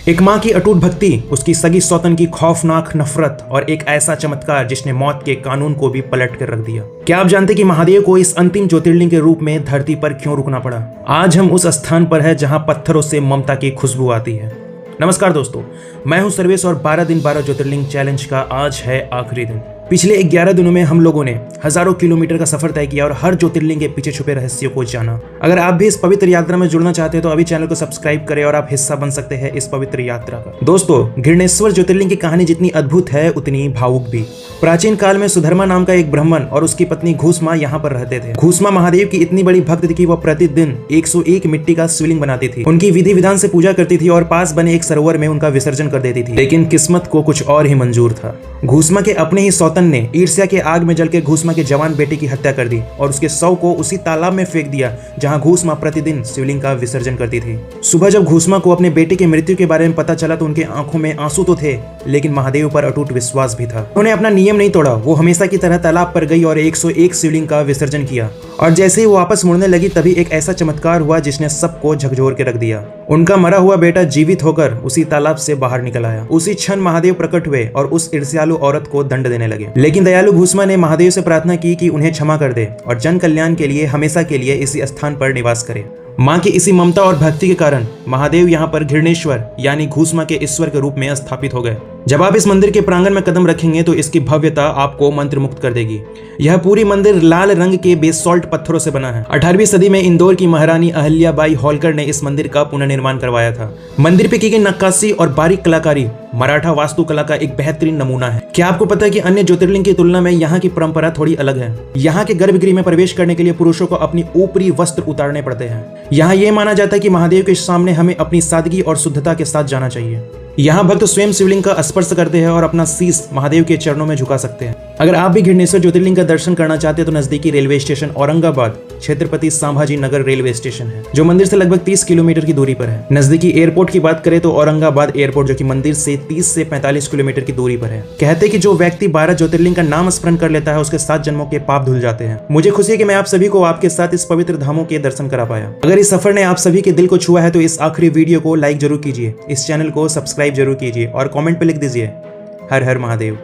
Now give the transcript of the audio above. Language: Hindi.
एक माँ की अटूट भक्ति, उसकी सगी सौतन की खौफनाक नफरत और एक ऐसा चमत्कार जिसने मौत के कानून को भी पलट कर रख दिया। क्या आप जानते कि महादेव को इस अंतिम ज्योतिर्लिंग के रूप में धरती पर क्यों रुकना पड़ा? आज हम उस स्थान पर है जहां पत्थरों से ममता की खुशबू आती है। नमस्कार दोस्तों, मैं हूं सर्वेश और 12 दिन 12 ज्योतिर्लिंग चैलेंज का आज है आखिरी दिन। पिछले 11 दिनों में हम लोगों ने हजारों किलोमीटर का सफर तय किया और हर ज्योतिर्लिंग के पीछे छुपे रहस्यों को जाना। अगर आप भी इस पवित्र यात्रा में जुड़ना चाहते हैं तो अभी चैनल को सब्सक्राइब करें और आप हिस्सा बन सकते हैं इस पवित्र यात्रा का। दोस्तों, घृणेश्वर ज्योतिर्लिंग की कहानी जितनी अद्भुत है उतनी भावुक भी। प्राचीन काल में सुधर्मा नाम का एक ब्राह्मण और उसकी पत्नी घूसमा यहाँ पर रहते थे। घूसमा महादेव की इतनी बड़ी भक्त थी कि वह प्रतिदिन 101 मिट्टी का शिवलिंग बनाती थी, उनकी विधि विधान से पूजा करती थी और पास बने एक सरोवर में उनका विसर्जन कर देती थी। लेकिन किस्मत को कुछ और ही मंजूर था। घूसमा के अपने ही सौतन ने ईर्ष्या के आग में जलकर घूसमा के जवान बेटे की हत्या कर दी और उसके शव को उसी तालाब में फेंक दिया जहां घूसमा प्रतिदिन शिवलिंग का विसर्जन करती थी। सुबह जब घूसमा को अपने बेटे की मृत्यु के बारे में पता चला तो उनके आंखों में आंसू तो थे, लेकिन महादेव पर अटूट विश्वास भी था। उन्होंने अपना नियम नहीं तोड़ा, वो हमेशा की तरह तालाब पर गई और 101 शिवलिंग का विसर्जन किया। और जैसे ही वो वापस मुड़ने लगी तभी एक ऐसा चमत्कार हुआ जिसने सबको झकझोर के रख दिया। उनका मरा हुआ बेटा जीवित होकर उसी तालाब से बाहर निकल आया। उसी क्षण महादेव प्रकट हुए और उस ईर्ष्यालु औरत को दंड देने लगे। लेकिन दयालु घूसमा ने महादेव से प्रार्थना की कि उन्हें क्षमा कर दे और जन कल्याण के लिए हमेशा के लिए इसी स्थान पर निवास करे। मां की इसी ममता और भक्ति के कारण महादेव यहाँ पर घृणेश्वर यानी घूसमा के ईश्वर के रूप में स्थापित हो गए। जब आप इस मंदिर के प्रांगण में कदम रखेंगे तो इसकी भव्यता आपको मंत्रमुग्ध कर देगी। यह पूरी मंदिर लाल रंग के बेसॉल्ट पत्थरों से बना है। 18वीं सदी में इंदौर की महारानी अहिल्याबाई होलकर ने इस मंदिर का पुनर्निर्माण करवाया था। मंदिर पे की गई नक्काशी और बारीक कलाकारी मराठा वास्तुकला का एक बेहतरीन नमूना है। क्या आपको पता है कि अन्य ज्योतिर्लिंग की तुलना में यहाँ की परंपरा थोड़ी अलग है? यहाँ के गर्भगृह में प्रवेश करने के लिए पुरुषों को अपनी ऊपरी वस्त्र उतारने पड़ते हैं। यहाँ यह माना जाता है कि महादेव के सामने हमें अपनी सादगी और शुद्धता के साथ जाना चाहिए। यहाँ भक्त स्वयं शिवलिंग का स्पर्श करते हैं और अपना शीश महादेव के चरणों में झुका सकते हैं। अगर आप भी घृणेश्वर ज्योतिर्लिंग का दर्शन करना चाहते हैं तो नजदीकी railway station Aurangabad Chhatrapati Sambhaji Nagar railway station है, जो मंदिर से लगभग 30 किलोमीटर की दूरी पर है। नजदीकी एयरपोर्ट की बात करें तो औरंगाबाद एयरपोर्ट, जो कि मंदिर से 30 से 45 किलोमीटर की दूरी पर है। कहते हैं कि जो व्यक्ति 12 ज्योतिर्लिंग का नाम स्मरण कर लेता है उसके 7 जन्मों के पाप धुल जाते हैं। मुझे खुशी है कि मैं आप सभी को आपके साथ इस पवित्र धामों के दर्शन करा पाया। अगर इस सफर ने आप सभी के दिल को छुआ है तो इस आखिरी वीडियो को लाइक जरूर कीजिए, इस चैनल को सब्सक्राइब जरूर कीजिए और कमेंट पे लिख दीजिए हर हर महादेव।